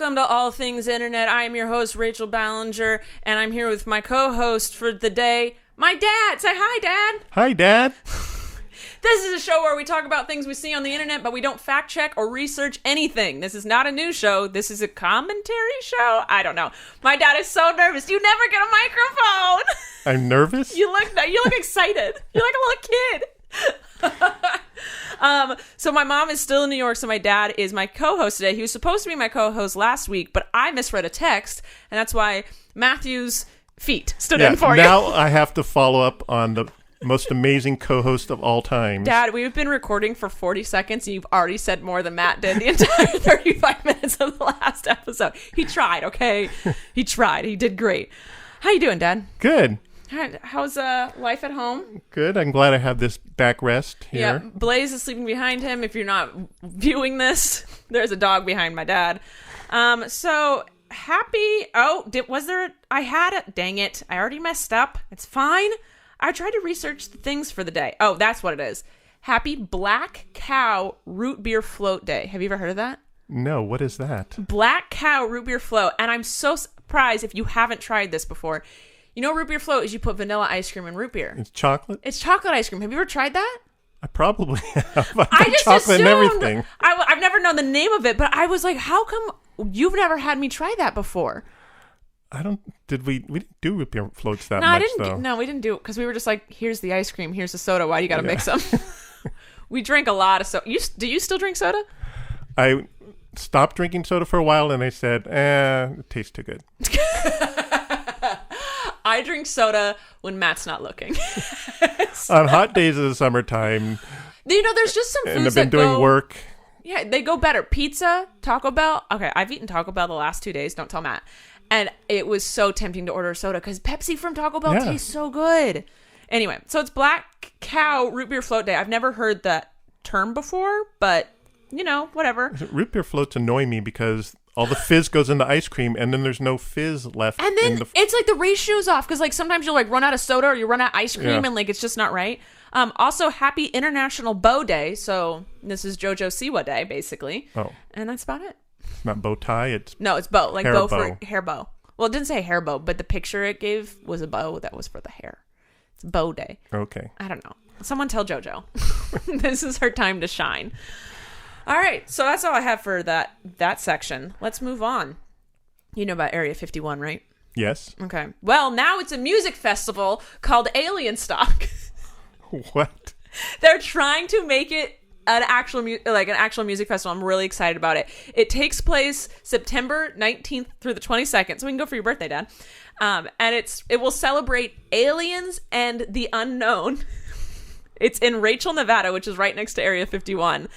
Welcome to All Things Internet. I am your host, Rachel Ballinger, and I'm here with my co-host for the day, my dad. Say hi, Dad. Hi, Dad. This is a show where we talk about things we see on the internet, but we don't fact check or research anything. This is not a news show. This is a commentary show. I don't know. My dad is so nervous. You never get a microphone. I'm nervous? You look excited. You're like a little kid. So my mom is still in New York, so my dad is my co-host today. He was supposed to be my co-host last week, but I misread a text, and that's why Matthew's feet stood in for you. Now I have to follow up on the most amazing co-host of all time. Dad, we've been recording for 40 seconds, and you've already said more than Matt did the entire 35 minutes of the last episode. He tried, okay? He tried. He did great. How you doing, Dad? Good. How's life at home? Good. I'm glad I have this backrest here. Yeah, Blaze is sleeping behind him. If you're not viewing this, there's a dog behind my dad. So happy. Dang it. I already messed up. It's fine. I tried to research the things for the day. Oh, that's what it is. Happy Black Cow Root Beer Float Day. Have you ever heard of that? No, what is that? Black Cow Root Beer Float. And I'm so surprised if you haven't tried this before. You know, root beer float is you put vanilla ice cream in root beer. It's chocolate? It's chocolate ice cream. Have you ever tried that? I probably have. I just chocolate assumed, and everything. I've never known the name of it, but I was like, how come you've never had me try that before? We didn't do root beer floats that much, though. No, we didn't do it because we were just like, here's the ice cream, here's the soda. Why do you got to mix them? We drank a lot of soda. Do you still drink soda? I stopped drinking soda for a while, and I said, it tastes too good. I drink soda when Matt's not looking. On hot days of the summertime. You know, there's just some foods and I've been doing work. Yeah, they go better. Pizza, Taco Bell. Okay, I've eaten Taco Bell the last 2 days. Don't tell Matt. And it was so tempting to order a soda because Pepsi from Taco Bell tastes so good. Anyway, so it's Black Cow Root Beer Float Day. I've never heard that term before, but, you know, whatever. Root beer floats annoy me because all the fizz goes into ice cream, and then there's no fizz left. And then it's like the ratio's off because, like, sometimes you'll, like, run out of soda or you run out of ice cream and, like, it's just not right. Also, happy International Bow Day. So this is JoJo Siwa Day, basically. Oh. And that's about it. Not bow tie. No, it's bow. Like bow for hair bow. Well, it didn't say hair bow, but the picture it gave was a bow that was for the hair. It's bow day. Okay. I don't know. Someone tell JoJo. This is her time to shine. All right. So that's all I have for that section. Let's move on. You know about Area 51, right? Yes. Okay. Well, now it's a music festival called Alien Stock. What? They're trying to make it an actual music festival. I'm really excited about it. It takes place September 19th through the 22nd, so we can go for your birthday, Dad. And it will celebrate aliens and the unknown. It's in Rachel, Nevada, which is right next to Area 51.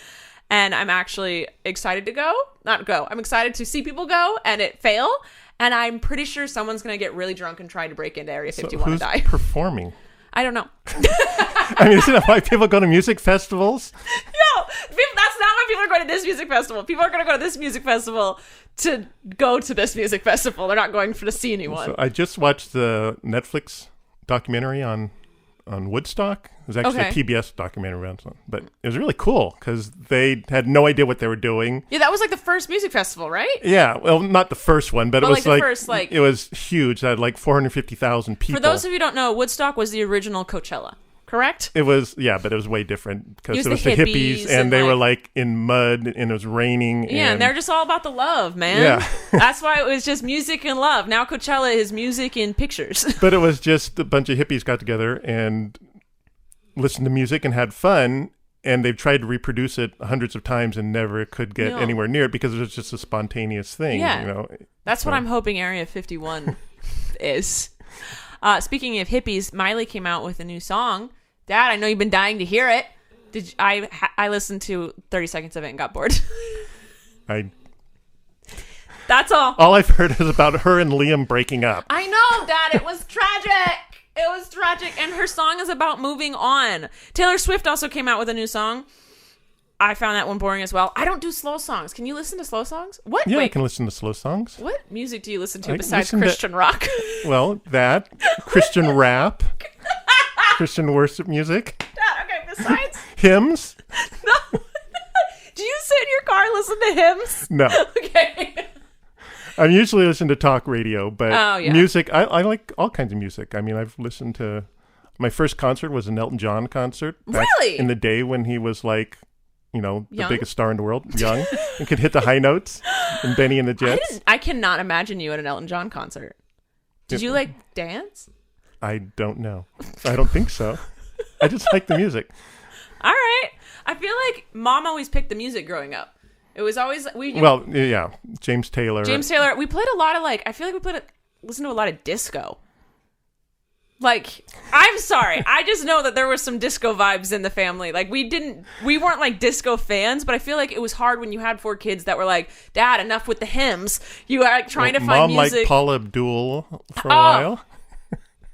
And I'm actually excited to go. Not go. I'm excited to see people go and it fail. And I'm pretty sure someone's going to get really drunk and try to break into Area 51 and die. Who's performing? I don't know. I mean, isn't that why people go to music festivals? No, that's not why people are going to this music festival. People are going to go to this music festival to go to this music festival. They're not going to see anyone. So I just watched the Netflix documentary on Woodstock. It was actually a PBS documentary around something, but it was really cool because they had no idea what they were doing. Yeah, that was like the first music festival, right? Yeah, well, not the first one, but it was it was huge. It had like 450,000 people. For those of you who don't know, Woodstock was the original Coachella, correct? It was, but it was way different because it was the hippies and they were like in mud and it was raining. Yeah, and they're just all about the love, man. Yeah. That's why it was just music and love. Now Coachella is music and pictures. But it was just a bunch of hippies got together and listened to music and had fun, and they've tried to reproduce it hundreds of times and never could get anywhere near it because it was just a spontaneous thing. Yeah, you know? That's what I'm hoping Area 51 is. Speaking of hippies, Miley came out with a new song. Dad, I know you've been dying to hear it. I listened to 30 seconds of it and got bored. That's all. All I've heard is about her and Liam breaking up. I know, Dad. It was tragic. It was tragic, and her song is about moving on. Taylor Swift also came out with a new song. I found that one boring as well. I don't do slow songs. Can you listen to slow songs? What? Yeah, I can listen to slow songs. What music do you listen to besides Christian rock? Well, that. Christian rap. Christian worship music. Okay, besides? Hymns. No. Do you sit in your car and listen to hymns? No. Okay. I'm usually listening to talk radio, but yeah. music, I like all kinds of music. I mean, I've listened to, my first concert was an Elton John concert. Really? In the day when he was like, the young? biggest star in the world, young, and could hit the high notes, and Benny and the Jets. I cannot imagine you at an Elton John concert. Did you dance? I don't know. I don't think so. I just like the music. All right. I feel like Mom always picked the music growing up. It was always James Taylor. We played a lot of I feel like we listened to a lot of disco. I'm sorry. I just know that there were some disco vibes in the family. We weren't disco fans, but I feel like it was hard when you had 4 kids that were like, Dad, enough with the hymns. You are trying to find music. Mom liked Paula Abdul for a while.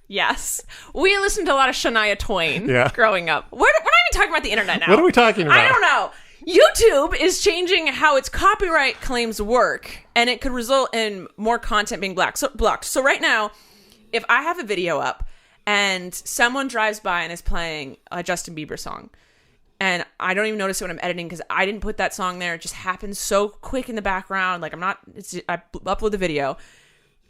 Yes. We listened to a lot of Shania Twain growing up. We're not even talking about the internet now. What are we talking about? I don't know. YouTube is changing how its copyright claims work, and it could result in more content being blocked. So right now, if I have a video up and someone drives by and is playing a Justin Bieber song, and I don't even notice it when I'm editing because I didn't put that song there. It just happens so quick in the background. I upload the video.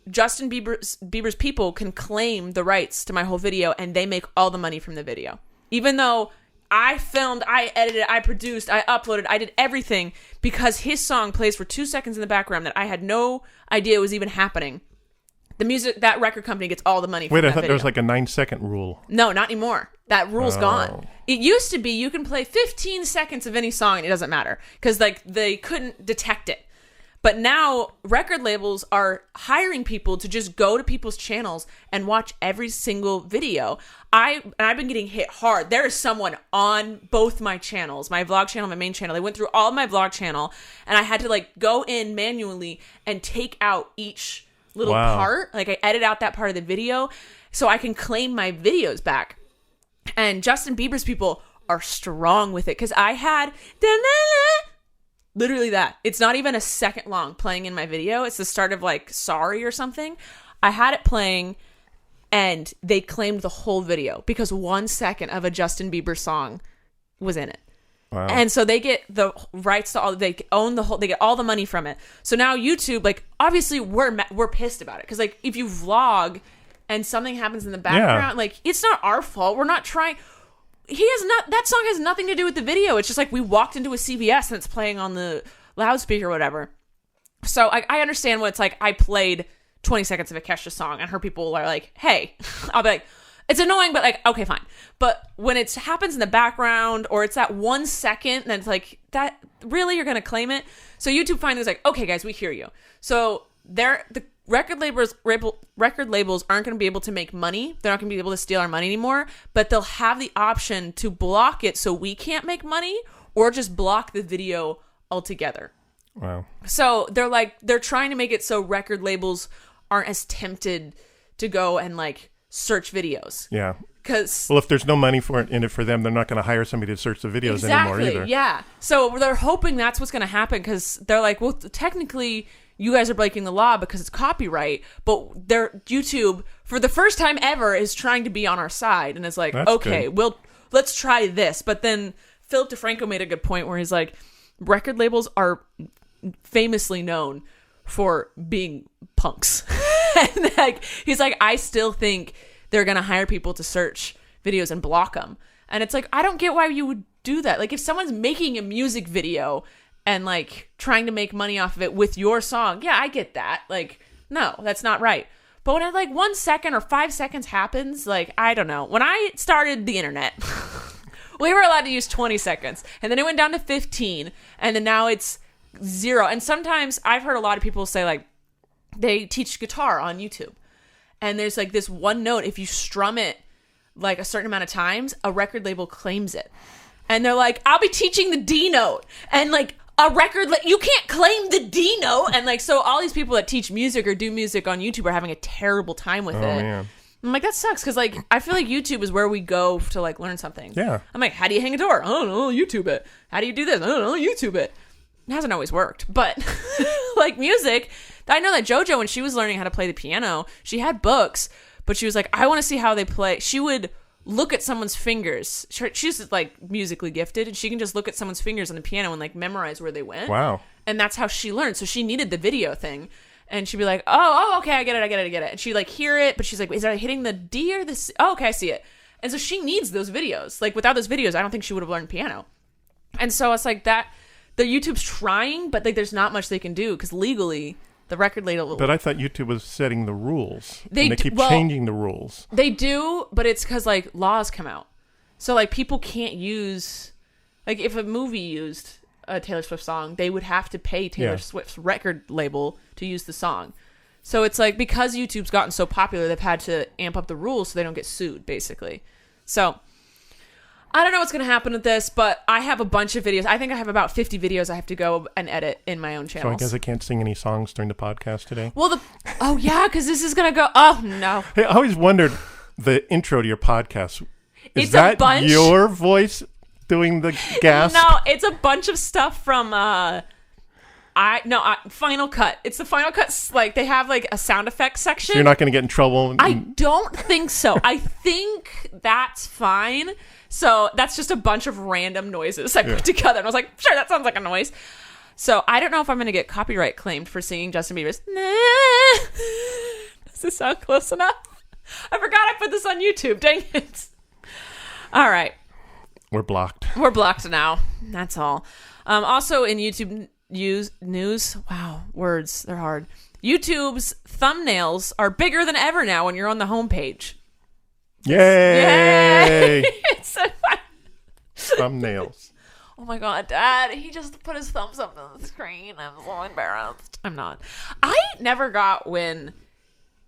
Justin Bieber's people can claim the rights to my whole video, and they make all the money from the video. Even though I filmed, I edited, I produced, I uploaded, I did everything because his song plays for 2 seconds in the background that I had no idea was even happening. The music, that record company gets all the money from that video. Wait, I thought there was a 9-second rule. No, not anymore. That rule's gone. It used to be you can play 15 seconds of any song and it doesn't matter because they couldn't detect it. But now record labels are hiring people to just go to people's channels and watch every single video. I've been getting hit hard. There is someone on both my channels, my vlog channel, my main channel. They went through all of my vlog channel and I had to go in manually and take out each little part. I edit out that part of the video so I can claim my videos back. And Justin Bieber's people are strong with it because I had literally that. It's not even a second long playing in my video. It's the start of Sorry or something. I had it playing and they claimed the whole video because 1 second of a Justin Bieber song was in it. Wow. And so they get the rights to they own the whole, they get all the money from it. So now YouTube, obviously we're pissed about it. Cause if you vlog and something happens in the background, it's not our fault. We're not trying. That song has nothing to do with the video. It's just we walked into a CVS and it's playing on the loudspeaker or whatever. So I understand what it's like. I played 20 seconds of a Kesha song and her people are like, hey, I'll be like, it's annoying, but okay, fine. But when it happens in the background or it's that 1 second, then it's that really you're going to claim it. So YouTube finally was okay, guys, we hear you. So the record labels aren't going to be able to make money. They're not going to be able to steal our money anymore, but they'll have the option to block it so we can't make money or just block the video altogether. Wow. So they're trying to make it so record labels aren't as tempted to go and search videos. Yeah. Because if there's no money in it for them, they're not going to hire somebody to search the videos anymore either. Yeah. So they're hoping that's what's going to happen because they're well, technically you guys are breaking the law because it's copyright, but YouTube for the first time ever is trying to be on our side and is okay, let's try this. But then Philip DeFranco made a good point where he's record labels are famously known for being punks. And he's I still think they're going to hire people to search videos and block them. And it's I don't get why you would do that. If someone's making a music video and trying to make money off of it with your song, yeah, I get that. No, that's not right. But when 1 second or 5 seconds happens, I don't know. When I started the internet, we were allowed to use 20 seconds. And then it went down to 15. And then now it's 0. And sometimes I've heard a lot of people say they teach guitar on YouTube. And there's this one note, if you strum it a certain amount of times, a record label claims it. And they're I'll be teaching the D note. And a record, you can't claim the D note. And so all these people that teach music or do music on YouTube are having a terrible time with it. Man. I'm that sucks because I feel YouTube is where we go to learn something. Yeah. I'm how do you hang a door? I don't know, YouTube it. How do you do this? I don't know, YouTube it. It hasn't always worked, but music, I know that JoJo, when she was learning how to play the piano, she had books, but she was I want to see how they play. She would look at someone's fingers. She's musically gifted, and she can just look at someone's fingers on the piano and memorize where they went. Wow. And that's how she learned. So she needed the video thing. And she'd be like, oh, okay, I get it. And she'd like hear it, but she's like, is it hitting the D or the C? Oh, okay, I see it. And so she needs those videos. Like without those videos, I don't think she would have learned piano. And so it's like that, the YouTube's trying, but like there's not much they can do because legally the record label. But I thought YouTube was setting the rules. They keep changing the rules. They do, but it's because like laws come out. So like people can't use, like if a movie used a Taylor Swift song, they would have to pay Taylor Swift's record label to use the song. So it's like because YouTube's gotten so popular, they've had to amp up the rules so they don't get sued, basically. So I don't know what's going to happen with this, but I have a bunch of videos. I think I have about 50 videos I have to go and edit in my own channels. So I guess I can't sing any songs during the podcast today. Well, because this is going to go. Oh no! Hey, I always wondered the intro to your podcast. Is it's that a bunch, your voice doing the gasp? No, it's a bunch of stuff from Final Cut. It's the Final Cut. Like they have like a sound effects section. So you're not going to get in trouble. I don't think so. I think that's fine. So that's just a bunch of random noises I put together. And I was like, sure, that sounds like a noise. So I don't know if I'm going to get copyright claimed for singing Justin Bieber's. Does this sound close enough? I forgot I put this on YouTube. Dang it. All right. We're blocked. We're blocked now. That's all. Also in YouTube news. Wow, words. They're hard. YouTube's thumbnails are bigger than ever now when you're on the homepage. Yay! It's so fun. Thumbnails. Oh my god, Dad, he just put his thumbs up on the screen. I'm so embarrassed. I'm not. I never got when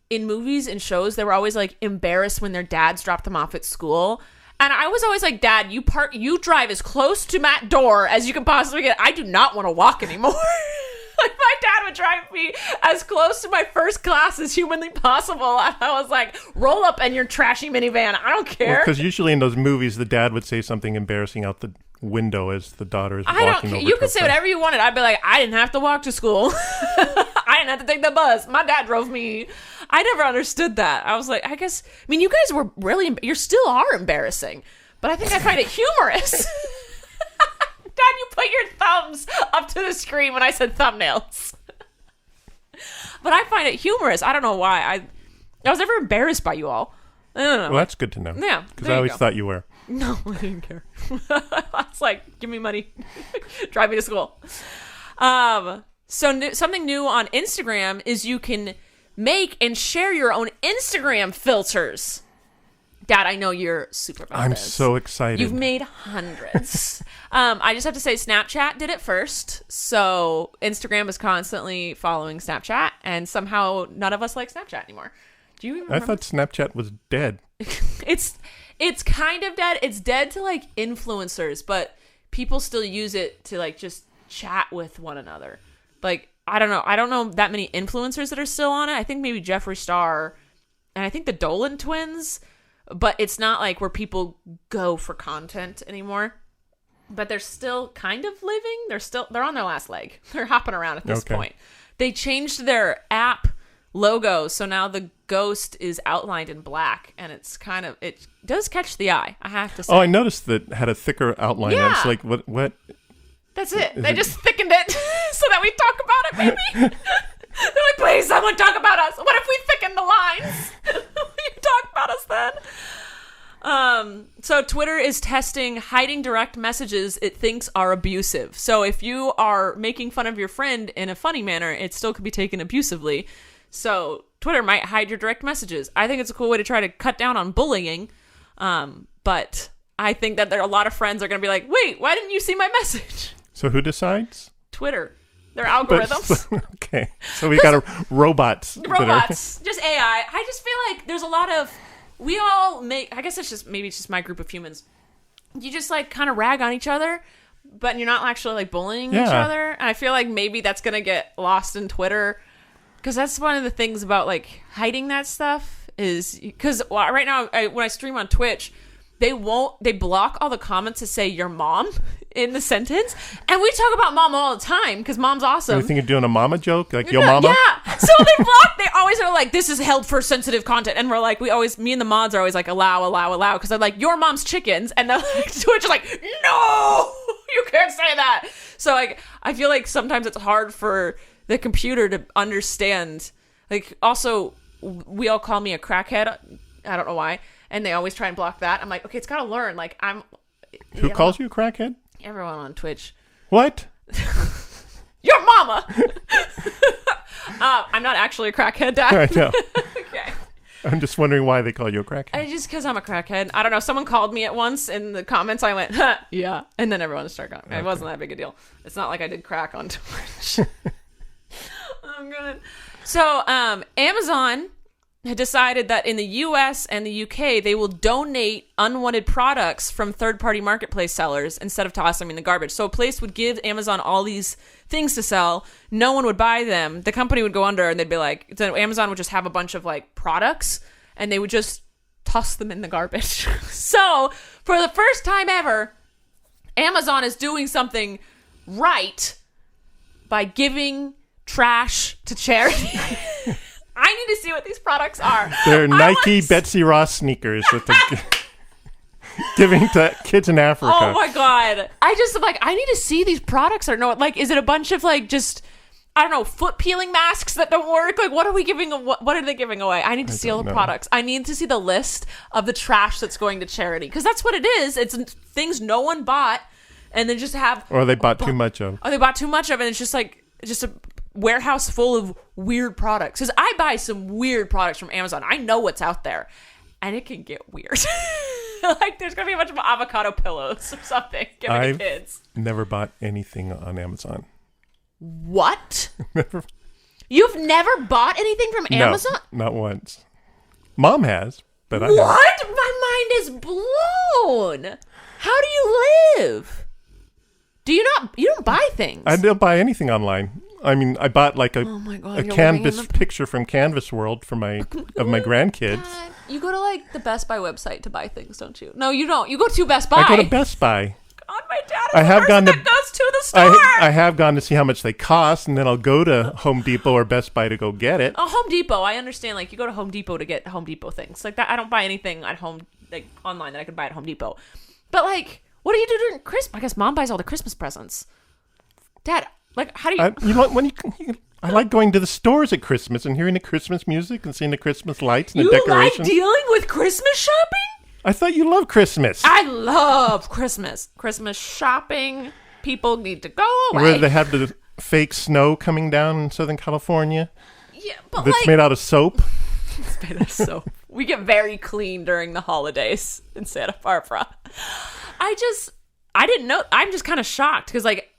in movies and shows they were always like embarrassed when their dads dropped them off at school. And I was always like, Dad, you drive as close to my door as you can possibly get. I do not want to walk anymore. Like my dad would drive me as close to my first class as humanly possible. And I was like, roll up in your trashy minivan. I don't care. Because usually in those movies, the dad would say something embarrassing out the window as the daughter is walking over. You could say whatever you wanted. I'd be like, I didn't have to walk to school. I didn't have to take the bus. My dad drove me. I never understood that. I was like, I mean, you guys were really, you still are embarrassing. But I think I find it humorous. Dad, you put your thumbs up to the screen when I said thumbnails. But I find it humorous. I don't know why. I was never embarrassed by you all. I don't know. Well, that's good to know. Yeah. Because I always thought you were. No, I didn't care. I was like, give me money. Drive me to school. Something new on Instagram is you can make and share your own Instagram filters. Dad, I know you're super about I'm this. so excited. You've made hundreds. I just have to say Snapchat did it first. So Instagram is constantly following Snapchat. And somehow none of us like Snapchat anymore. Do you even remember? I thought Snapchat was dead. It's kind of dead. It's dead to like influencers. But people still use it to like just chat with one another. Like, I don't know. I don't know that many influencers that are still on it. I think maybe Jeffree Star and I think the Dolan twins. But it's not like where people go for content anymore. But they're still kind of living. They're on their last leg. They're hopping around at this point. They changed their app logo, so now the ghost is outlined in black, and it does catch the eye, I have to say. Oh, I noticed that it had a thicker outline. Yeah. I was like, what? That's it. They just thickened it so that we talk about it, maybe. They're like, please, someone talk about us. What if we thicken the lines? You talk about us then. So Twitter is testing hiding direct messages it thinks are abusive. So if you are making fun of your friend in a funny manner, it still could be taken abusively. So Twitter might hide your direct messages. I think it's a cool way to try to cut down on bullying. But I think that there are a lot of friends are going to be like, wait, why didn't you see my message? So who decides? Twitter. Their algorithms. Okay. So we got robots. Just AI. I just feel like there's a lot of, we all make, I guess maybe it's just my group of humans. You just like kind of rag on each other, but you're not actually like bullying each other. And I feel like maybe that's going to get lost in Twitter. Because that's one of the things about like hiding that stuff is because right now when I stream on Twitch, they block all the comments that say your mom in the sentence. And we talk about mom all the time because mom's awesome. You think you're doing a mama joke? Like, yo mama? Yeah. So they always are like, this is held for sensitive content. And we're like, me and the mods are always like, allow. Because they're like, your mom's chickens. And they're like, Twitch is like, no, you can't say that. So like, I feel like sometimes it's hard for the computer to understand. Like, also, we all call me a crackhead. I don't know why. And they always try and block that. I'm like, okay, it's got to learn. Like, Who calls you a crackhead? Everyone on Twitch. What? Your mama! I'm not actually a crackhead, Dad. I know. Okay. I'm just wondering why they call you a crackhead. Just because I'm a crackhead. I don't know. Someone called me at once in the comments. I went, huh, yeah. And then everyone started going. Okay. It wasn't that big a deal. It's not like I did crack on Twitch. I'm good. So, Amazon had decided that in the US and the UK, they will donate unwanted products from third-party marketplace sellers instead of tossing them in the garbage. So a place would give Amazon all these things to sell. No one would buy them. The company would go under, and they'd be like, so Amazon would just have a bunch of like products, and they would just toss them in the garbage. So for the first time ever, Amazon is doing something right by giving trash to charity. I need to see what these products are. They're Nike Betsy Ross sneakers that they're giving to kids in Africa. Oh my God. I just am like, I need to see these products. Or no, like, is it a bunch of like just, I don't know, foot peeling masks that don't work? Like, what are we giving? What are they giving away? I need to see all the products. I need to see the list of the trash that's going to charity. Because that's what it is. It's things no one bought and then just have. Or they bought too much of. Or they bought too much of it. And it's just like, just a warehouse full of weird products. Because I buy some weird products from Amazon. I know what's out there, and it can get weird. Like, there's gonna be a bunch of avocado pillows or something given to kids. Never bought anything on Amazon. What? You've never bought anything from Amazon? No, not once. Mom has, but I haven't. What? My mind is blown. How do you live? You don't buy things? I don't buy anything online. I mean, I bought like a canvas picture from Canvas World for my grandkids. God. You go to like the Best Buy website to buy things, don't you? No, you don't. You go to Best Buy. I go to Best Buy. God, my dad is the person that goes to the store. I have gone to see how much they cost, and then I'll go to Home Depot or Best Buy to go get it. Oh, Home Depot. I understand. Like, you go to Home Depot to get Home Depot things. Like that. I don't buy anything at home, like online, that I could buy at Home Depot. But like, what do you do during Christmas? I guess Mom buys all the Christmas presents. Dad, like, how do you? I like going to the stores at Christmas and hearing the Christmas music and seeing the Christmas lights and the decorations. You like dealing with Christmas shopping? I thought you loved Christmas. I love Christmas. Christmas shopping. People need to go away. Where they have the fake snow coming down in Southern California. Yeah, but that's made out of soap. It's made out of soap. We get very clean during the holidays in Santa Barbara. I didn't know. I'm just kind of shocked because like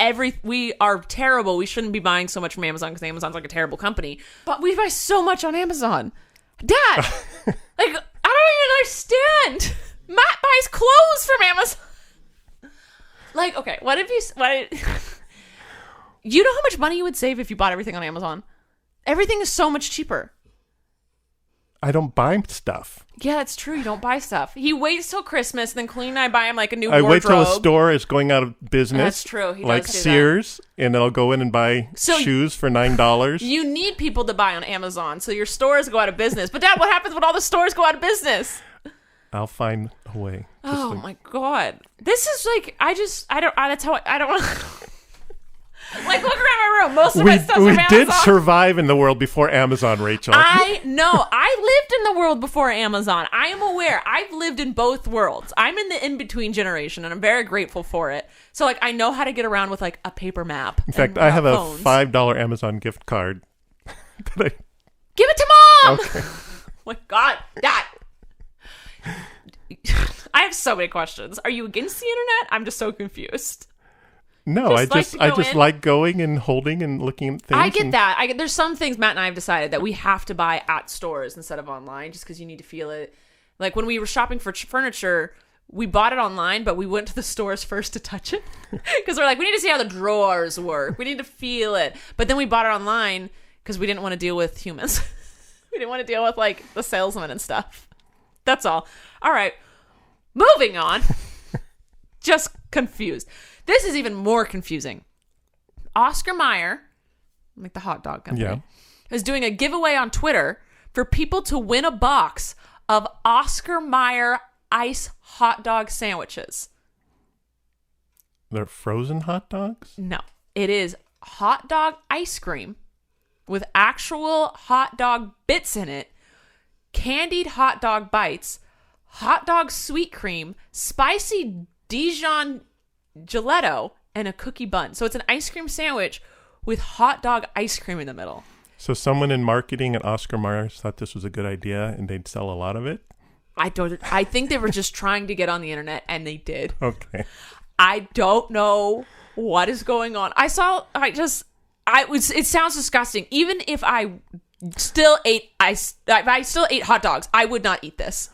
we are terrible. We shouldn't be buying so much from Amazon because Amazon's like a terrible company. But we buy so much on Amazon. Dad, like, I don't even understand. Matt buys clothes from Amazon. Like, okay, you know how much money you would save if you bought everything on Amazon? Everything is so much cheaper. I don't buy stuff. Yeah, that's true. You don't buy stuff. He waits till Christmas, and then Killeen and I buy him like a new wardrobe. I wait till a store is going out of business. That's true. He like does do Sears, and then I'll go in and buy shoes for $9. You need people to buy on Amazon, so your stores go out of business. But Dad, what happens when all the stores go out of business? I'll find a way. My God. This is like, I don't want like, look around my room. Most of my stuff's from Amazon. We did survive in the world before Amazon, Rachel. I know. I lived in the world before Amazon. I am aware. I've lived in both worlds. I'm in the in-between generation, and I'm very grateful for it. So, like, I know how to get around with, like, a paper map. In fact, I have phones. A $5 Amazon gift card. Give it to Mom! Okay. Oh, my God. Dad. I have so many questions. Are you against the internet? I'm just so confused. No, I just like going and holding and looking at things. I get that. There's some things Matt and I have decided that we have to buy at stores instead of online, just because you need to feel it. Like when we were shopping for furniture, we bought it online, but we went to the stores first to touch it because we're like, we need to see how the drawers work. We need to feel it. But then we bought it online because we didn't want to deal with humans. We didn't want to deal with like the salesman and stuff. That's all. All right, moving on. Just confused. This is even more confusing. Oscar Mayer, like the hot dog company, is doing a giveaway on Twitter for people to win a box of Oscar Mayer ice hot dog sandwiches. They're frozen hot dogs? No. It is hot dog ice cream with actual hot dog bits in it, candied hot dog bites, hot dog sweet cream, spicy Dijon gelato, and a cookie bun. So it's an ice cream sandwich with hot dog ice cream in the middle. So someone in marketing at Oscar Mayer thought this was a good idea and they'd sell a lot of it? I think they were just trying to get on the internet, and they did. Okay. I don't know what is going on. It sounds disgusting. Even if I still ate hot dogs, I would not eat this.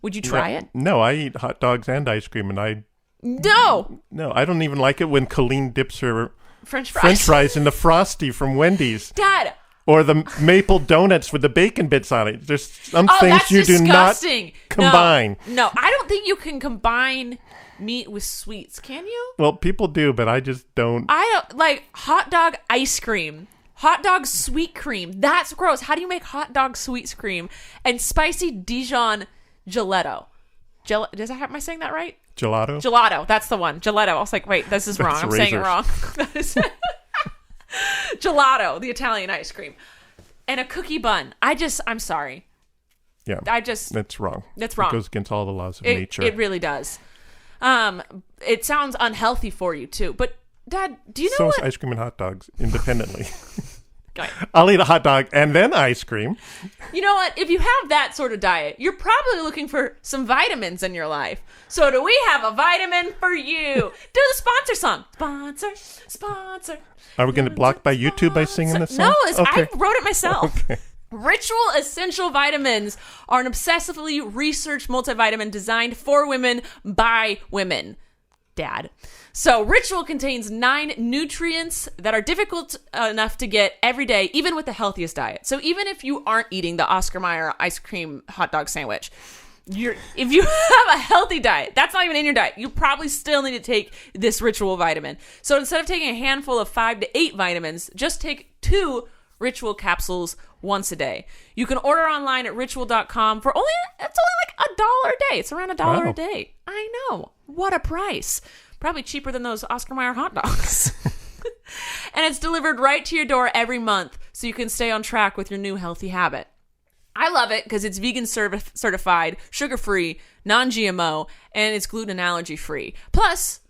Would you try it? No, I eat hot dogs and ice cream, and No, I don't even like it when Killeen dips her French fries in the Frosty from Wendy's. Dad. Or the maple donuts with the bacon bits on it. There's some things you disgusting. Do not combine. No, I don't think you can combine meat with sweets. Can you? Well, people do, but I just don't. I don't like hot dog ice cream. Hot dog sweet cream. That's gross. How do you make hot dog sweet cream and spicy Dijon gelato? Am I saying that right? Gelato. That's the one. Gelato. I was like, wait, this is wrong. I'm razors. saying it wrong. Gelato, the Italian ice cream, and a cookie bun. I'm sorry. Yeah. That's wrong. That's wrong. It goes against all the laws of nature. It really does. It sounds unhealthy for you too. But Dad, do you know what? So is ice cream and hot dogs independently. Go ahead. I'll eat a hot dog and then ice cream. You know what? If you have that sort of diet, you're probably looking for some vitamins in your life. So do we have a vitamin for you? Do the sponsor song. Sponsor. Are we going to block by YouTube by singing this song? No, I wrote it myself. Okay. Ritual Essential Vitamins are an obsessively researched multivitamin designed for women by women. Dad. So Ritual contains 9 nutrients that are difficult enough to get every day, even with the healthiest diet. So even if you aren't eating the Oscar Mayer ice cream hot dog sandwich, if you have a healthy diet, that's not even in your diet, you probably still need to take this Ritual vitamin. So instead of taking a handful of 5 to 8 vitamins, just take 2 Ritual capsules once a day. You can order online at ritual.com for it's only like $1 a day. It's around $1 a day. I know. What a price. Probably cheaper than those Oscar Mayer hot dogs. And it's delivered right to your door every month so you can stay on track with your new healthy habit. I love it because it's vegan certified, sugar-free, non-GMO, and it's gluten allergy free. Plus,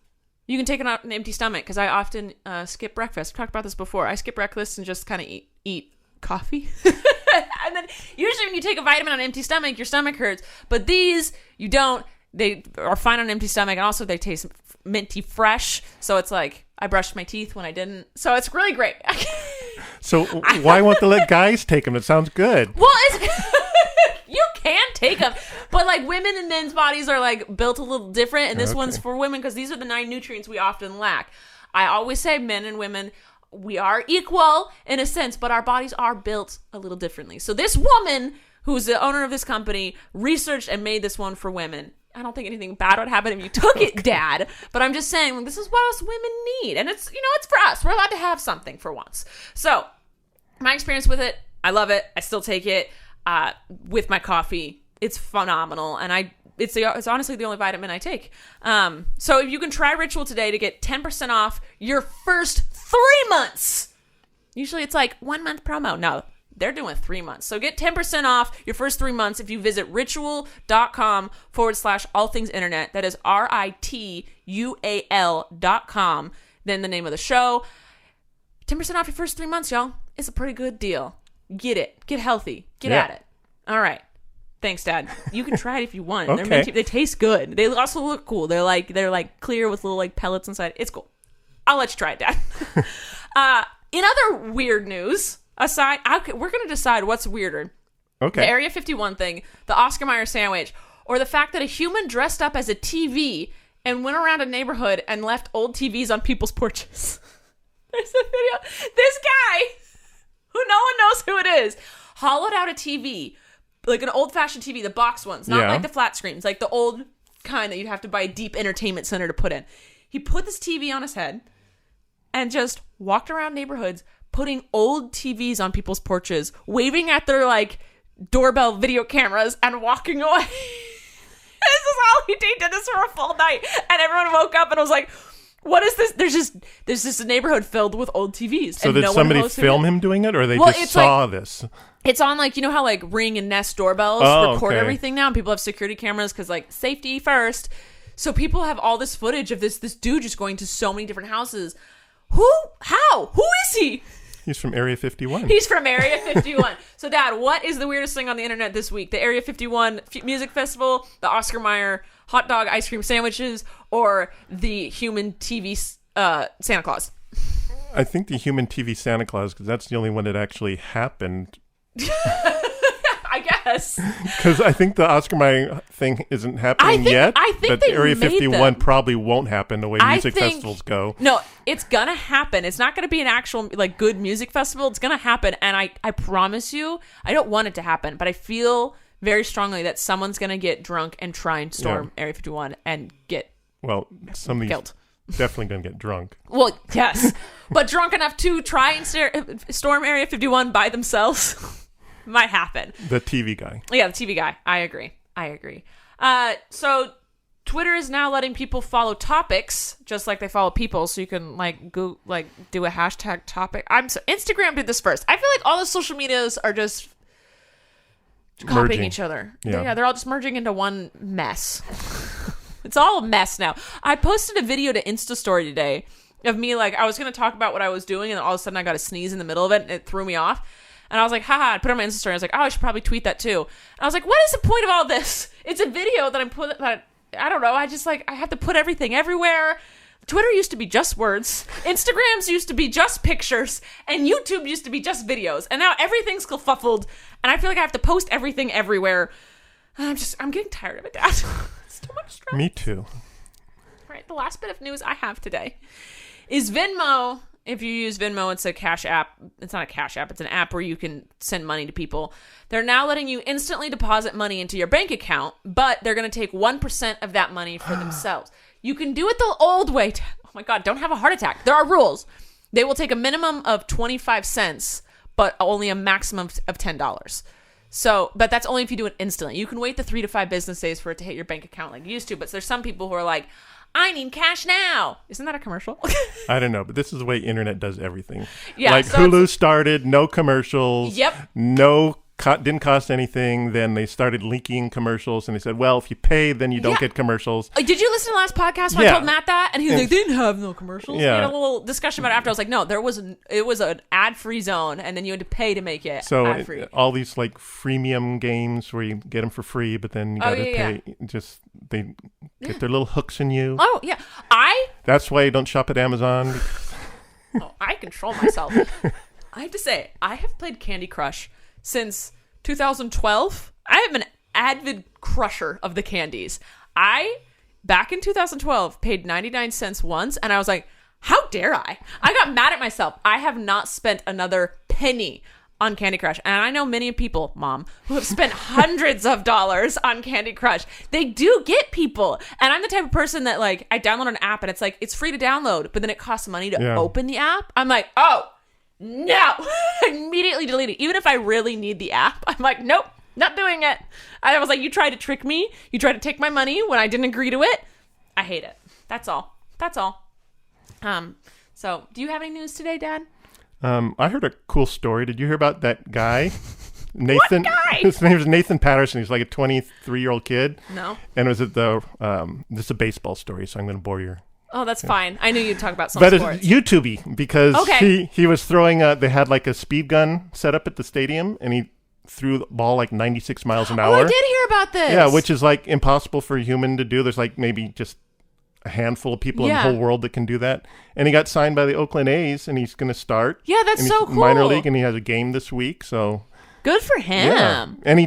you can take it on an empty stomach because I often skip breakfast. I've talked about this before. I skip breakfast and just kind of eat coffee. And then usually when you take a vitamin on an empty stomach, your stomach hurts. But these, you don't. They are fine on an empty stomach, and also they taste minty fresh. So it's like I brushed my teeth when I didn't. So it's really great. So why won't they let guys take them? It sounds good. Well, you can take them, but like women and men's bodies are like built a little different, and this one's for women because these are the 9 nutrients we often lack. I always say men and women, we are equal in a sense, but our bodies are built a little differently. So this woman, who's the owner of this company, researched and made this one for women. I don't think anything bad would happen if you took it, Dad. But I'm just saying, this is what us women need. And it's, it's for us. We're allowed to have something for once. So my experience with it, I love it. I still take it with my coffee. It's phenomenal. And it's honestly the only vitamin I take. So if you can try Ritual today to get 10% off your first 3 months. Usually it's like 1 month promo. No, they're doing 3 months. So get 10% off your first 3 months if you visit ritual.com/allthingsinternet. That is RITUAL.com. Then the name of the show. 10% off your first 3 months, y'all. It's a pretty good deal. Get it. Get healthy. Get at it. All right. Thanks, Dad. You can try it if you want. Okay. They taste good. They also look cool. They're like clear with little like pellets inside. It's cool. I'll let you try it, Dad. In other weird news, we're going to decide what's weirder. Okay. The Area 51 thing, the Oscar Mayer sandwich, or the fact that a human dressed up as a TV and went around a neighborhood and left old TVs on people's porches. There's a video. This guy, who no one knows who it is, hollowed out a TV, like an old-fashioned TV, the box ones, not like the flat screens, like the old kind that you'd have to buy a deep entertainment center to put in. He put this TV on his head and just walked around neighborhoods putting old TVs on people's porches, waving at their like doorbell video cameras and walking away. This is all he did. He did this for a full night. And everyone woke up and was like, What is this? There's just a neighborhood filled with old TVs. So did somebody film him doing it, or they just saw this? It's on like, you know how like Ring and Nest doorbells record everything now, and people have security cameras because like safety first. So people have all this footage of this dude just going to so many different houses. Who? How? Who is he? He's from Area 51. He's from Area 51. So, Dad, what is the weirdest thing on the internet this week? The Area 51 Music Festival, the Oscar Mayer hot dog ice cream sandwiches, or the human TV Santa Claus? I think the human TV Santa Claus, because that's the only one that actually happened. I guess. Because I think the Oscar Mayer thing isn't happening yet. I think but Area 51 probably won't happen the way music festivals go. No, it's gonna happen. It's not gonna be an actual like good music festival. It's gonna happen, and I promise you, I don't want it to happen, but I feel very strongly that someone's gonna get drunk and try and storm Area 51 and get somebody's killed. Definitely gonna get drunk. Well, yes, but drunk enough to try and storm Area 51 by themselves. Might happen. The TV guy. Yeah, the TV guy. I agree. So Twitter is now letting people follow topics just like they follow people, so you can like go like do a hashtag topic. Instagram did this first. I feel like all the social medias are just copying each other. Yeah, they're all just merging into one mess. It's all a mess now. I posted a video to Insta Story today of me like I was going to talk about what I was doing, and all of a sudden I got a sneeze in the middle of it, and it threw me off. And I was like, haha, I put it on my Insta story. I was like, oh, I should probably tweet that too. And I was like, what is the point of all this? It's a video that I don't know. I have to put everything everywhere. Twitter used to be just words. Instagrams used to be just pictures. And YouTube used to be just videos. And now everything's kerfuffled. And I feel like I have to post everything everywhere. And I'm getting tired of it, Dad. It's too much stress. Me too. All right, the last bit of news I have today is Venmo. If you use Venmo, it's a cash app. It's not a cash app. It's an app where you can send money to people. They're now letting you instantly deposit money into your bank account, but they're going to take 1% of that money for themselves. You can do it the old way. Oh my God, don't have a heart attack. There are rules. They will take a minimum of 25 cents, but only a maximum of $10. So, but that's only if you do it instantly. You can wait the 3 to 5 business days for it to hit your bank account like you used to, but there's some people who are like, I need cash now. Isn't that a commercial? I don't know, but this is the way internet does everything. Yeah, like so Hulu started, no commercials. Yep. Didn't cost anything. Then they started leaking commercials, and they said, well, if you pay, then you don't get commercials. Did you listen to the last podcast when I told Matt that? And he was like, they didn't have no commercials. Yeah. We had a little discussion about it after. I was like, no, it was an ad-free zone, and then you had to pay to make it ad-free. All these like freemium games where you get them for free, but then you got to pay. Just they get their little hooks in you. Oh, yeah. That's why you don't shop at Amazon. I control myself. I have to say, I have played Candy Crush since 2012. I am an avid crusher of the candies. Back in 2012, paid 99 cents once, and I was like, how dare I? I got mad at myself. I have not spent another penny on Candy Crush. And I know many people, Mom, who have spent hundreds of dollars on Candy Crush. They do get people. And I'm the type of person that, like, I download an app, and it's like, it's free to download, but then it costs money to open the app. I'm like, oh, no. Immediately delete it. Even if I really need the app, I'm like, nope, not doing it. I was like, you tried to trick me. You tried to take my money when I didn't agree to it. I hate it. That's all. So do you have any news today, Dad? I heard a cool story. Did you hear about that guy? Nathan. What guy? His name was Nathan Patterson. He's like a 23-year-old kid. No. And it was at the, this is a baseball story, so I'm going to bore you. Oh, that's fine. I knew you'd talk about some sports. But it's YouTube-y because he was throwing they had like a speed gun set up at the stadium, and he threw the ball like 96 miles an hour. Oh, I did hear about this. Yeah, which is like impossible for a human to do. There's like maybe just a handful of people in the whole world that can do that. And he got signed by the Oakland A's, and he's going to start. Yeah, that's so cool. Minor league, and he has a game this week, so... Good for him. Yeah. And he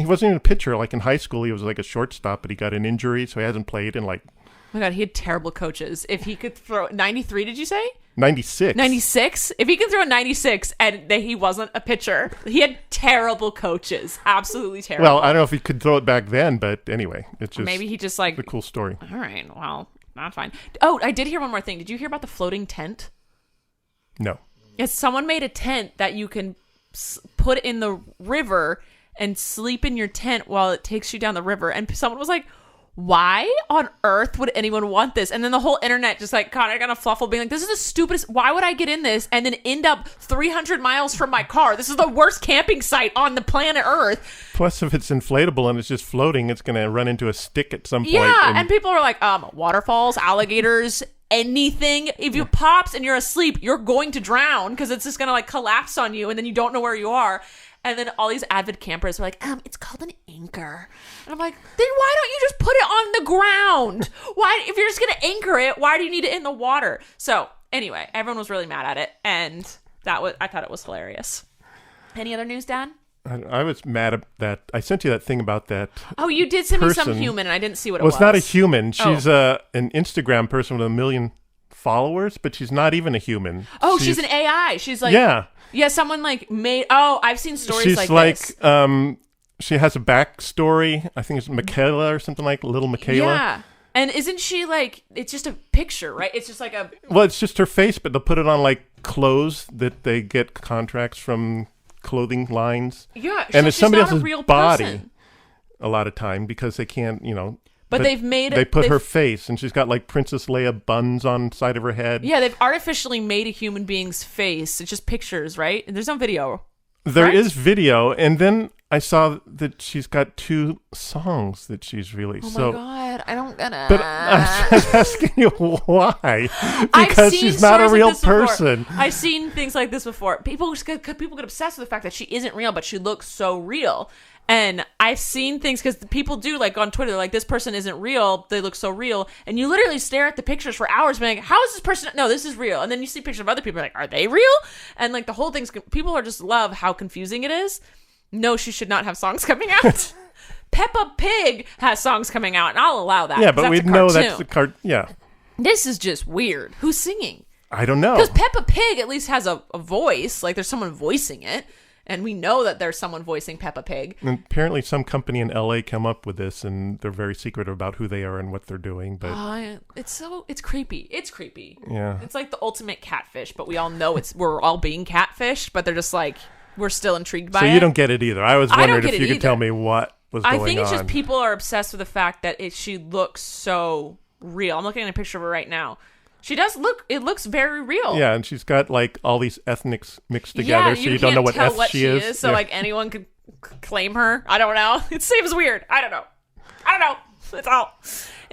wasn't even a pitcher. Like in high school, he was like a shortstop, but he got an injury, so he hasn't played in like... Oh my God, he had terrible coaches. If he could throw 93, did you say? 96. 96? If he can throw 96 and he wasn't a pitcher, he had terrible coaches. Absolutely terrible. Well, I don't know if he could throw it back then, but anyway, it's just... Maybe he just like... a cool story. All right, well, not fine. Oh, I did hear one more thing. Did you hear about the floating tent? No. Yes, someone made a tent that you can put in the river and sleep in your tent while it takes you down the river. And someone was like, why on earth would anyone want this? And then the whole internet just like kind of fluffle being like, this is the stupidest. Why would I get in this and then end up 300 miles from my car? This is the worst camping site on the planet Earth. Plus, if it's inflatable and it's just floating, it's going to run into a stick at some point. Yeah, and people are like, waterfalls, alligators, anything. If you pops and you're asleep, you're going to drown because it's just going to like collapse on you and then you don't know where you are. And then all these avid campers are like, it's called an anchor. And I'm like, then why don't you just put it on the ground? Why, if you're just going to anchor it, why do you need it in the water? So anyway, everyone was really mad at it. And I thought it was hilarious. Any other news, Dad? I was mad at that. I sent you that thing about that. Oh, you did send me some human and I didn't see what it was. Well, it's not a human. She's an Instagram person with 1 million followers, but she's not even a human. Oh, she's an AI. She's like... Yeah, someone like made... Oh, I've seen stories like this. She's like... she has a backstory. I think it's Michaela or something like Little Michaela. Yeah. And isn't she like... It's just a picture, right? It's just like a... Well, it's just her face, but they'll put it on like clothes that they get contracts from clothing lines. Yeah. And it's somebody else's body person. A lot of time because they can't, But they put her face, and she's got like Princess Leia buns on the side of her head. Yeah, they've artificially made a human being's face. It's just pictures, right? And there's no video. There is video, and then I saw that she's got 2 songs that she's released. Oh my God, I don't gonna. But I'm just asking you why? Because she's not a real person. I've seen things like this before. People get obsessed with the fact that she isn't real, but she looks so real. And I've seen things because people do like on Twitter, like this person isn't real. They look so real. And you literally stare at the pictures for hours being like, how is this person? No, this is real. And then you see pictures of other people like, are they real? And like the whole thing's, people are just love how confusing it is. No, she should not have songs coming out. Peppa Pig has songs coming out and I'll allow that. Yeah, but we know that's the card. Yeah. This is just weird. Who's singing? I don't know. Because Peppa Pig at least has a voice. Like there's someone voicing it. And we know that there's someone voicing Peppa Pig. And apparently some company in LA come up with this, and they're very secretive about who they are and what they're doing. But it's creepy. It's creepy. Yeah. It's like the ultimate catfish, but we all know we're all being catfished, but they're just like, we're still intrigued by it. So you don't get it either. I was wondering if you could tell me what was going on. I think it's just people are obsessed with the fact that she looks so real. I'm looking at a picture of her right now. She does look, it looks very real. Yeah, and she's got like all these ethnics mixed together, so you don't know what eth she is. So like anyone could claim her. I don't know. It seems weird. I don't know. It's all.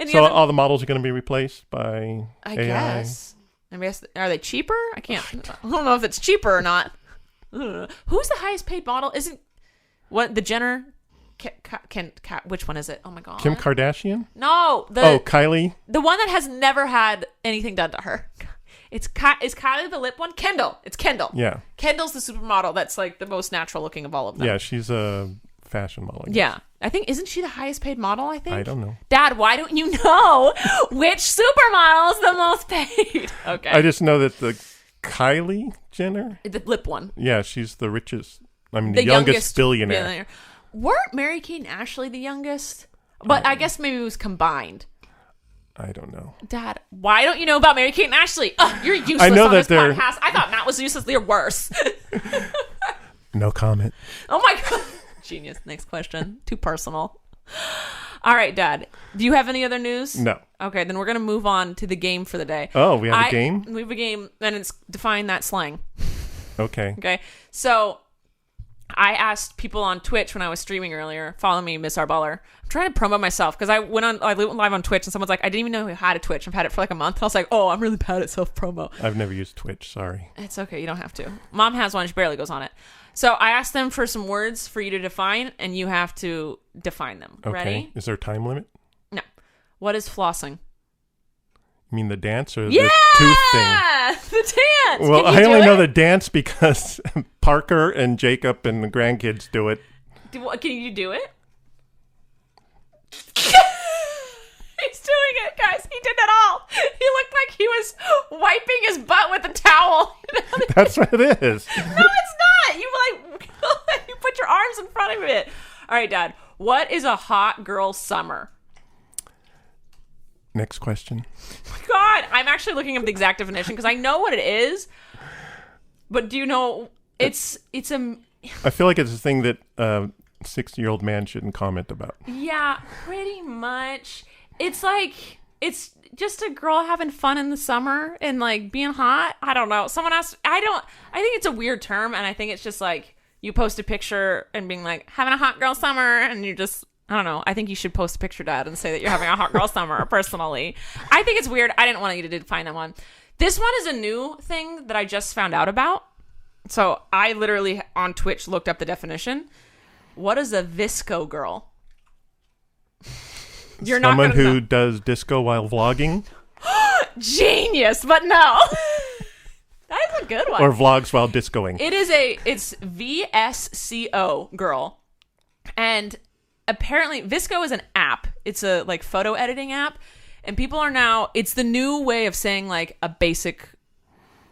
So all the models are going to be replaced by I AI? guess. Are they cheaper? I don't know if it's cheaper or not. Who's the highest paid model? Isn't the Jenner? Which one is it? Oh my God. Kim Kardashian? No. Kylie? The one that has never had anything done to her. Is Kylie the lip one? Kendall. It's Kendall. Yeah. Kendall's the supermodel that's like the most natural looking of all of them. Yeah, she's a fashion model. Yeah. I think, isn't she the highest paid model, I think? I don't know. Dad, why don't you know which supermodel is the most paid? Okay. I just know that the Kylie Jenner? The lip one. Yeah, she's the richest. I mean, the youngest billionaire. Weren't Mary-Kate and Ashley the youngest? But I guess maybe it was combined. I don't know. Dad, why don't you know about Mary-Kate and Ashley? You're useless I know on that this podcast. I thought Matt was useless. You're worse. No comment. Oh my God. Genius. Next question. Too personal. All right, Dad. Do you have any other news? No. Okay, then we're going to move on to the game for the day. Oh, we have a game? We have a game, and it's define that slang. Okay. Okay. So I asked people on Twitch when I was streaming earlier, follow me, Miss Arbuller. I'm trying to promote myself because I went live on Twitch and someone's like, I didn't even know you had a Twitch. I've had it for like a month. I was like, oh, I'm really bad at self-promo. I've never used Twitch. Sorry. It's okay. You don't have to. Mom has one. She barely goes on it. So I asked them for some words for you to define and you have to define them. Okay. Ready? Is there a time limit? No. What is flossing? You mean the dance or the tooth thing? The dance. Well, I only know the dance because Parker and Jacob and the grandkids do it. Can you do it? He's doing it, guys. He did it all. He looked like he was wiping his butt with a towel. That's what it is. No, it's not. You put your arms in front of it. All right, Dad. What is a hot girl summer? Next question. God, I'm actually looking up the exact definition because I know what it is. But do you know it's a... I feel like it's a thing that 60-year-old man shouldn't comment about. Yeah, pretty much. it's like, it's just a girl having fun in the summer and like being hot. I don't know. Someone asked, I think it's a weird term, and I think it's just like you post a picture and being like having a hot girl summer, and you just, I don't know. I think you should post a picture, Dad, and say that you're having a hot girl summer. Personally, I think it's weird. I didn't want you to define that one. This one is a new thing that I just found out about. So I literally on Twitch looked up the definition. What is a Visco girl? You're someone who does disco while vlogging. Genius, but no. That's a good one. Or vlogs while discoing. It's Vsco Girl. And apparently Visco is an app. It's a like photo editing app. And people are now, it's the new way of saying like a basic,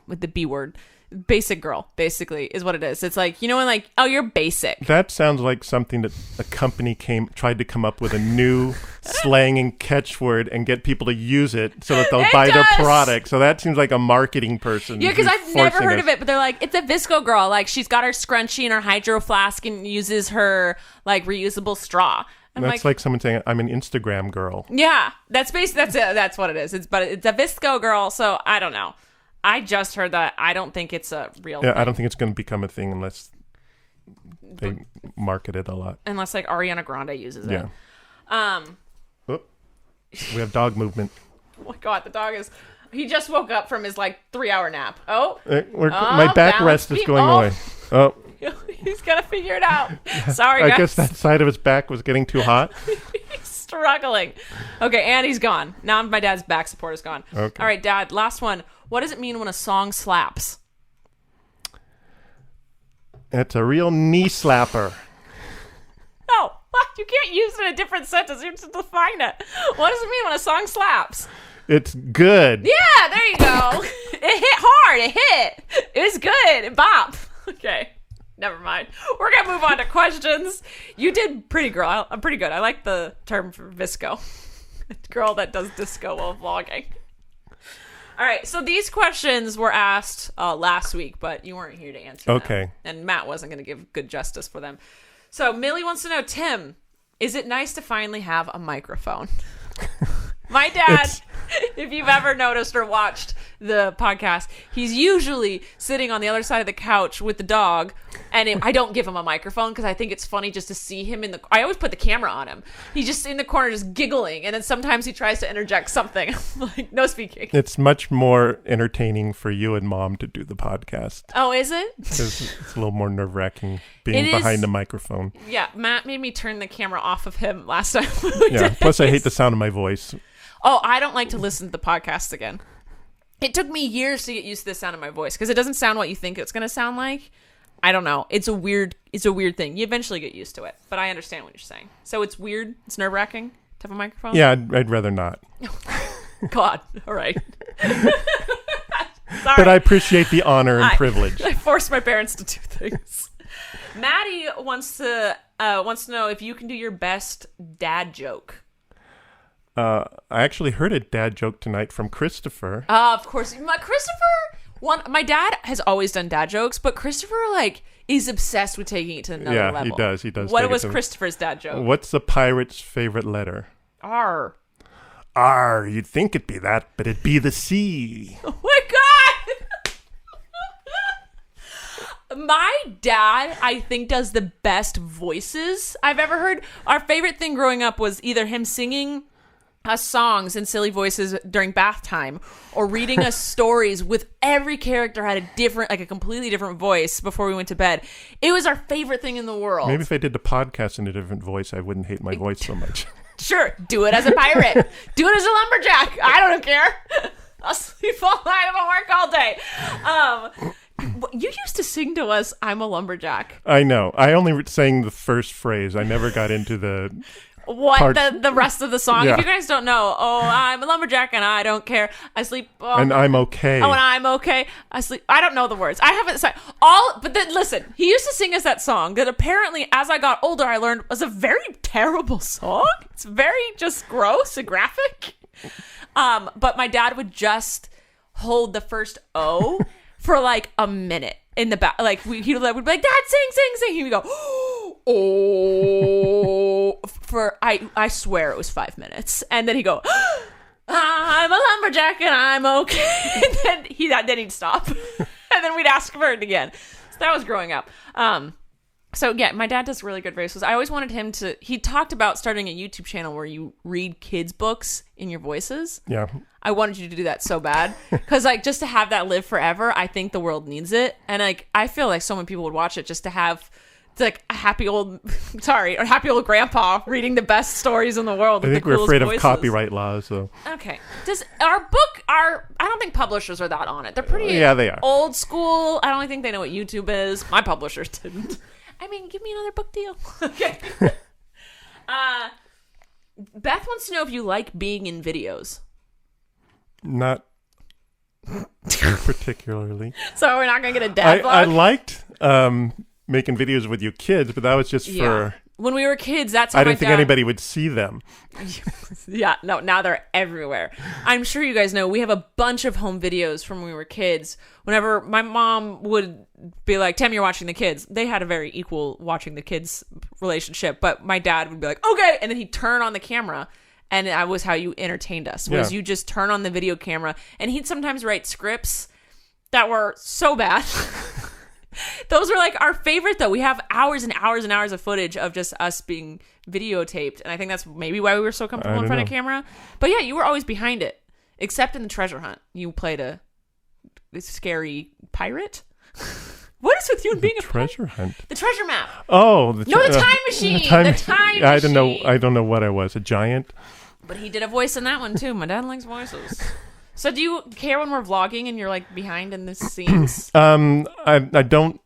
with the B word, basic girl, basically, is what it is. It's like, you know, when like, oh, you're basic. That sounds like something that a company tried to come up with a new slang and catchword and get people to use it so that they'll buy their product. So that seems like a marketing person. Yeah, because I've never heard of it, but they're like, it's a Visco girl. Like, she's got her scrunchie and her hydro flask and uses her like reusable straw. That's like someone saying, I'm an Instagram girl. Yeah, that's what it is. It's a Visco girl, so I don't know. I just heard that. I don't think it's a real thing. I don't think it's going to become a thing unless they market it a lot. Unless like Ariana Grande uses it. Yeah. We have dog movement. Oh my God, the dog he just woke up from his like 3-hour nap. My backrest is going away. Oh. He's got to figure it out. Sorry, guys. I guess that side of his back was getting too hot. He's struggling. Okay, and he's gone. Now my dad's back support is gone. Okay. All right, Dad, last one. What does it mean when a song slaps? It's a real knee slapper. No, you can't use it in a different sentence. You have to define it. What does it mean when a song slaps? It's good. Yeah, there you go. It hit hard. It hit. It was good. It bop. Okay. Never mind. We're going to move on to questions. You did pretty, girl. I'm pretty good. I like the term for Visco. Girl that does disco while vlogging. All right. So these questions were asked last week, but you weren't here to answer them. Okay. And Matt wasn't going to give good justice for them. So Millie wants to know, Tim, is it nice to finally have a microphone? My dad, if you've ever noticed or watched the podcast, he's usually sitting on the other side of the couch with the dog, and I don't give him a microphone because I think it's funny just to see him I always put the camera on him. He's just in the corner just giggling, and then sometimes he tries to interject something. I'm like, no speaking. It's much more entertaining for you and Mom to do the podcast. Oh, is it? It's a little more nerve-wracking being behind the microphone. Yeah, Matt made me turn the camera off of him last time. Yeah, plus I hate the sound of my voice. Oh, I don't like to listen to the podcast again. It took me years to get used to the sound of my voice because it doesn't sound what you think it's going to sound like. I don't know. It's a weird thing. You eventually get used to it, but I understand what you're saying. So it's weird. It's nerve-wracking to have a microphone. Yeah, I'd rather not. God. All right. Sorry. But I appreciate the honor and privilege. I forced my parents to do things. Maddie wants to know if you can do your best dad joke. I actually heard a dad joke tonight from Christopher. Of course. My dad has always done dad jokes, but Christopher, is obsessed with taking it to another level. Yeah, he does. What was Christopher's dad joke? What's the pirate's favorite letter? R. R. You'd think it'd be that, but it'd be the C. Oh, my God! My dad, I think, does the best voices I've ever heard. Our favorite thing growing up was either him singing us songs in silly voices during bath time or reading us stories with every character had a completely different voice before we went to bed. It was our favorite thing in the world. Maybe if I did the podcast in a different voice, I wouldn't hate my voice so much. Sure. Do it as a pirate. Do it as a lumberjack. I don't care. I'll sleep all night and I'll work all day. You used to sing to us, I'm a lumberjack. I know. I only sang the first phrase. I never got into the the rest of the song. Yeah. If you guys don't know, I'm a lumberjack and I don't care. I sleep. And I'm okay. Oh, and I'm okay. I sleep. I don't know the words. I haven't sang but then listen, he used to sing us that song that apparently as I got older, I learned was a very terrible song. It's very just gross and graphic. But my dad would just hold the first O for a minute in the back. He would be like, Dad, sing. He would go, oh, for, I swear it was 5 minutes. And then he'd go, I'm a lumberjack and I'm okay. And then he'd stop. And then we'd ask for it again. So that was growing up. So yeah, my dad does really good voices. I always wanted him to, he talked about starting a YouTube channel where you read kids' books in your voices. Yeah. I wanted you to do that so bad. Because like, just to have that live forever, I think the world needs it. And like, I feel like so many people would watch it just to have like a happy old grandpa reading the best stories in the world. I think we're afraid of copyright laws, so. Okay. Does our book, I don't think publishers are that on it. They're pretty yeah, they are. Old school. I don't think they know what YouTube is. My publishers didn't. I mean, give me another book deal. Okay. Beth wants to know if you like being in videos. Not particularly. So we're not going to get a dad vlog? I liked making videos with your kids, but that was just for... When we were kids, that's how I didn't think anybody would see them. Yeah, no, now they're everywhere. I'm sure you guys know we have a bunch of home videos from when we were kids. Whenever my mom would be like, Tim, you're watching the kids. They had a very equal watching the kids relationship, but my dad would be like, okay, and then he'd turn on the camera, and that was how you entertained us, was you just turn on the video camera, and he'd sometimes write scripts that were so bad. Those are like our favorite, though. We have hours and hours and hours of footage of just us being videotaped. And I think that's maybe why we were so comfortable in front of camera. But yeah, you were always behind it. Except in the treasure hunt. You played a scary pirate. What is with you and being a treasure hunt? The treasure map. Oh. The time machine. The time machine. I don't know what I was. A giant? But he did a voice in that one, too. My dad likes voices. So do you care when we're vlogging and you're like behind in the scenes? I don't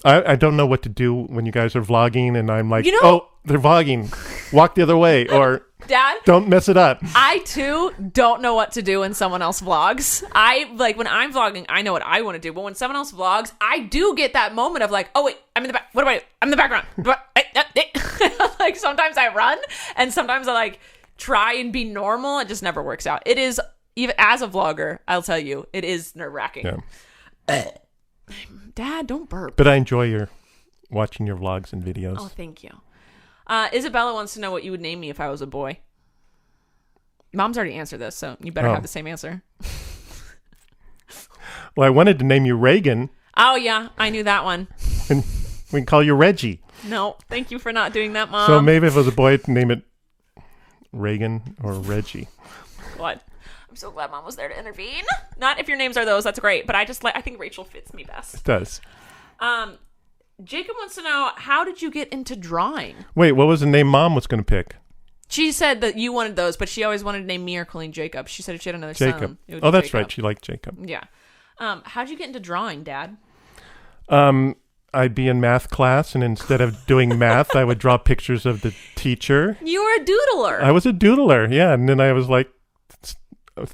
know what to do when you guys are vlogging and I'm like, oh, they're vlogging. Walk the other way, or Dad, don't mess it up. I too don't know what to do when someone else vlogs. When I'm vlogging, I know what I want to do, but when someone else vlogs, I do get that moment of like, oh wait, I'm in the back. What do I do? I'm in the background. Like sometimes I run and sometimes I like try and be normal. It just never works out. It is. Even as a vlogger, I'll tell you, it is nerve-wracking. Yeah. Dad, don't burp. But I enjoy watching your vlogs and videos. Oh, thank you. Isabella wants to know what you would name me if I was a boy. Mom's already answered this, so you better have the same answer. Well, I wanted to name you Reagan. Oh, yeah, I knew that one. And we can call you Reggie. No, thank you for not doing that, Mom. So maybe if I was a boy, I'd name it Reagan or Reggie. What? I'm so glad Mom was there to intervene. Not if your names are those, that's great. But I think Rachel fits me best. It does. Jacob wants to know, how did you get into drawing? Wait, what was the name Mom was going to pick? She said that you wanted those, but she always wanted to name me or Killeen Jacob. She said if she had another Jacob. son. Oh, that's right. She liked Jacob. Yeah. How'd you get into drawing, Dad? I'd be in math class, and instead of doing math, I would draw pictures of the teacher. You were a doodler. I was a doodler, yeah. And then I was like,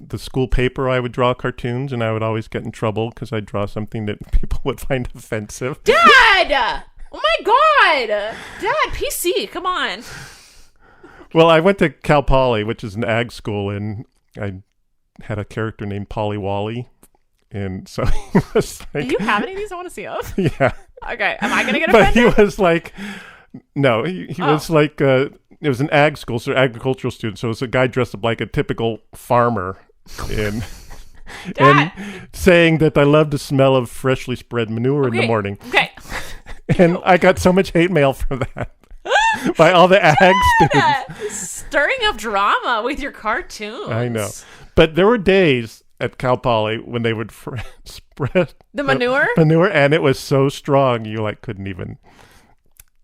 the school paper, I would draw cartoons, and I would always get in trouble because I'd draw something that people would find offensive. Dad! Oh my God! Dad, PC, come on. Well, I went to Cal Poly, which is an ag school, and I had a character named Polly Wally. And so he was like... Do you have any of these I want to see of? Yeah. Okay, am I going to get offended? But he was like... No, he was like... it was an ag school, so agricultural student. So it was a guy dressed up like a typical farmer and saying that I love the smell of freshly spread manure in the morning. Okay. And I got so much hate mail from that by all the ag students. Stirring up drama with your cartoons. I know. But there were days at Cal Poly when they would spread the manure, and it was so strong you couldn't even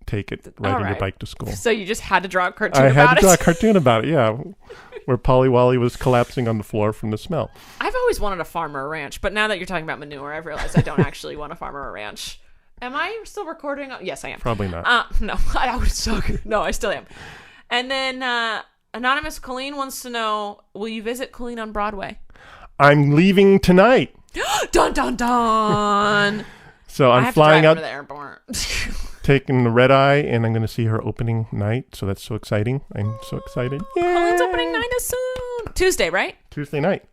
take it riding your bike to school. So you just had to draw a cartoon about it? I had to draw a cartoon about it, yeah. Where Polly Wally was collapsing on the floor from the smell. I've always wanted a farm or a ranch, but now that you're talking about manure, I've realized I don't actually want a farm or a ranch. Am I still recording? Yes, I am. Probably not. No, I would suck. No, I still am. And then Anonymous Killeen wants to know, will you visit Killeen on Broadway? I'm leaving tonight. Dun, dun, dun. So I'm flying out to the airport. Taking the red eye, and I'm going to see her opening night. So that's so exciting. I'm so excited. Colleen's opening night is soon. Tuesday, right? Tuesday night.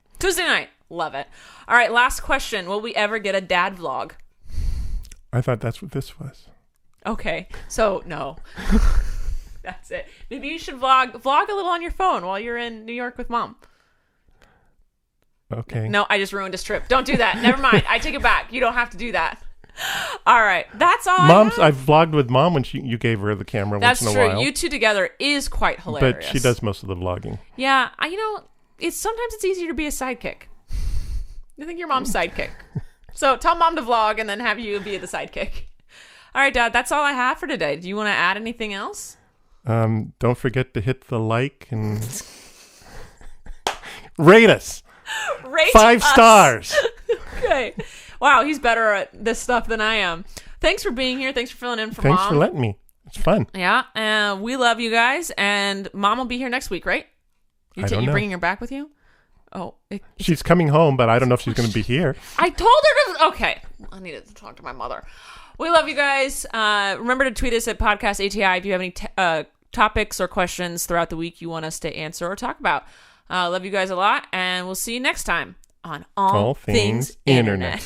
Love it. All right, last question. Will we ever get a dad vlog? I thought that's what this was. Okay, so no. That's it. Maybe you should vlog a little on your phone while you're in New York with Mom. Okay. No, I just ruined his trip. Don't do that. Never mind. I take it back. You don't have to do that. All right. That's all I've vlogged with Mom when you gave her the camera once in a while. That's true. You two together is quite hilarious. But she does most of the vlogging. Yeah. Sometimes it's easier to be a sidekick. I think your mom's sidekick. So tell Mom to vlog and then have you be the sidekick. All right, Dad. That's all I have for today. Do you want to add anything else? Don't forget to hit the like and rate us. Rate 5 us. stars. Okay. Wow, he's better at this stuff than I am. Thanks for being here. Thanks for filling in for Mom. Thanks for letting me. It's fun. Yeah, we love you guys, and Mom will be here next week, right? I don't know. You bringing her back with you? Oh, she's coming home, but I don't know if she's going to be here. I told her to. Okay, I needed to talk to my mother. We love you guys. Remember to tweet us at Podcast ATI if you have any topics or questions throughout the week you want us to answer or talk about. Love you guys a lot, and we'll see you next time on All Things Internet.